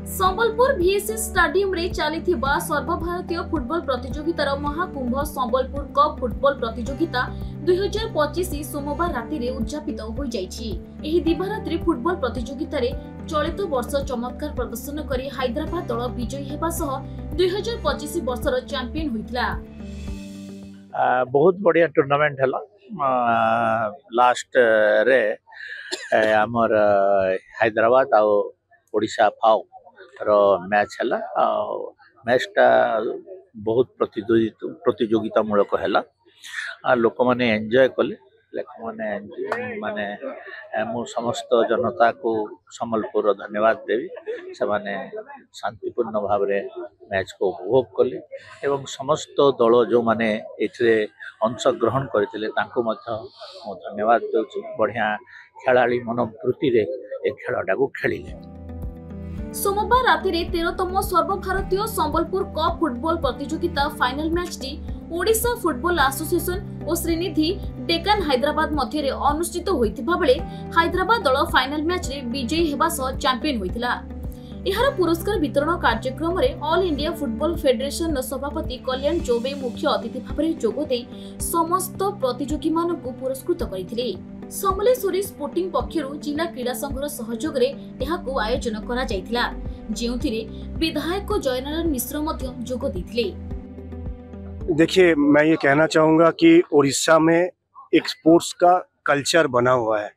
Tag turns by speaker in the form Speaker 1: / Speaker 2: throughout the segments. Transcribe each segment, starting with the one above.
Speaker 1: Sambalpur VSS stadium रे चलिथिबा सर्वभारतीय फुटबॉल प्रतियोगितार महाकुंभ संबलपुर कप फुटबॉल प्रतियोगिता 2025 सोमवार राति रे उद्यापित हो जाइछि। एही दिबारात्रि फुटबॉल प्रतियोगिता रे चलित वर्ष चमत्कार प्रदर्शन करी हैदराबाद दल विजयी हेबा सह 2025 वर्षर चैंपियन होइतला।
Speaker 2: बहुत बढ़िया टूर्नामेंट है लास्ट रे हमर हैदराबाद आ ओडिशा फाओ रो मैच है। मैच टा बहुत प्रतियोगिता मूलक है। लोक मैंने एंजॉय कले। माने मु समस्त जनता को संबलपुर धन्यवाद देवी। से माने शांतिपूर्ण भाव रे मैच को उपभोग कले एवं समस्त दल जो माने एथिरे अंश ग्रहण करथिले तांको मध्य मु धन्यवाद देउछि। बढ़िया खेलाड़ी मनोवृत्ति रे ए खेलटा को खेलिले।
Speaker 1: सोमवार राति रे 13तम सर्वभारतीय संबलपुर कप फुटबॉल प्रतियोगिता final match T Odisha football association और श्रीनिधि डेकान हैदराबाद मध्य रे अनुष्ठित होइथिबा बेले हैदराबाद दल फाइनल मैच रे विजयी हेबा सह चैंपियन होइथिला। एहार पुरस्कार वितरण कार्यक्रम रे ऑल इंडिया फुटबॉल फेडरेशन सभापति कल्याण चौबे मुख्य अतिथि भाबरे जोग देई समस्त प्रतियोगी मानकु पुरस्कृत करिथिले। समलेश्वरी स्पोर्टिंग पक्षरु जिला क्रीड़ा संघर सहयोग रे एहाकु आयोजन करा जायथिला, जेउथिरे विधायक जयनारायण मिश्र मध्य जोग दैथिले।
Speaker 3: देखिए, मैं ये कहना चाहूँगा कि उड़ीसा में एक स्पोर्ट्स का कल्चर बना हुआ है।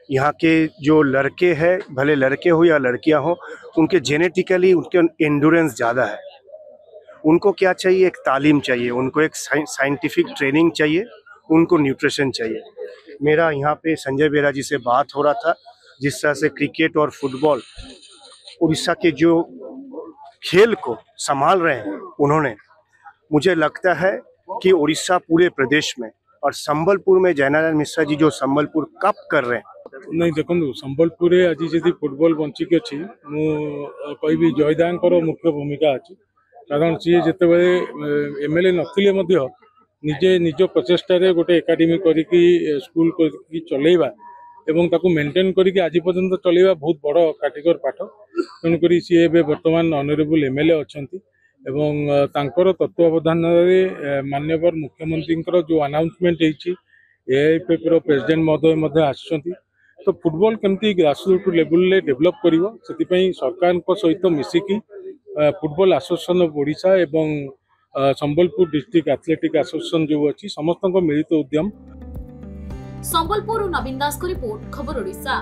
Speaker 3: यहाँ के जो लड़के हैं, भले लड़के हो या लड़कियाँ हो, उनके जेनेटिकली उनके एंडोरेंस ज़्यादा है। उनको क्या चाहिए? एक तालीम चाहिए, उनको एक साइंटिफिक ट्रेनिंग चाहिए, उनको न्यूट्रिशन चाहिए। मेरा यहाँ पे संजय बेरा जी से बात हो रहा था, जिस तरह से क्रिकेट और फुटबॉल उड़ीसा के जो खेल को संभाल रहे हैं उन्होंने, मुझे लगता है कि उड़ीसा पूरे प्रदेश में और संबलपुर में जयनारायण मिश्रा जी जो संबलपुर कप कर रहे हैं।
Speaker 4: नहीं देखो, संबलपुर आज जदि फुटबॉल बंचिक अच्छी मुझे जयदांकर मुख्य भूमिका अच्छी। कारण सी जिते एमएलए नथिले मध्य निजे निज प्रचेष्टा गोटे एकाडेमी करिकी स्कूल करिकी चलेबा एवं ताकू मेंटेन करिकी आज पर्यंत चलेबा बहुत बड़ काटिकर पाठ। तेणुक सी ए बर्तमान ऑनरेबल एमएलए अच्छी एवं तांकर तत्वावधान माननीय मुख्यमंत्री जो अनाउंसमेंट एआईएफएफ रो प्रेसिडेंट महोदय आसुँच। तो फुटबॉल केमती ग्रासरूट लेवल ले डेवलप करिवो, सेतिपई सरकार को सहित मिसिकी फुटबॉल एसोसिएशन ऑफ ओडिशा एवं संबलपुर डिस्ट्रिक्ट एथलेटिक एसोसिएशन जो अच्छी समस्त मिलित उद्यम।
Speaker 1: संबलपुर नवीन दास को रिपोर्ट, खबर ओडिशा।